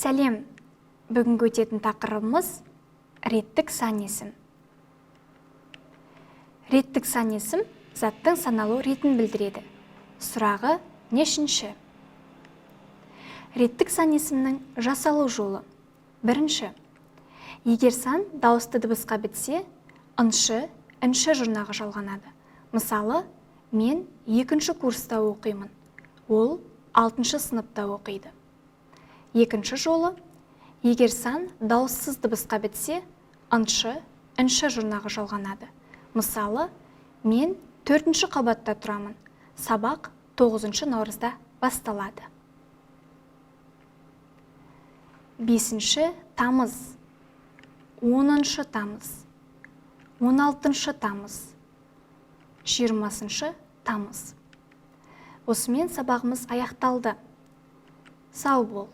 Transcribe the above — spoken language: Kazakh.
Сәлем, бүгінгі өтетін тақырыбымыз реттік сан есім. Реттік сан есім заттың саналу ретін білдіреді. Сұрағы нешінші? Реттік сан есімнің жасалу жолы. Бірінші, егер сан дауысты дыбысқа бітсе, ыншы жұрнағы жалғанады. Мысалы, мен 2-ші курста оқимын, ол 6-шы сыныпта оқиды. Екінші жолы, егер сан дауыссыз дыбысқа бітсе, ыншы жұрнағы жалғанады. Мысалы, мен 4-ші қабатта тұрамын, сабақ 9-ші наурызда басталады. 5-ші тамыз, 10-шы тамыз, 16-шы тамыз, 20-шы тамыз. Осымен сабағымыз аяқталды. Сау бол!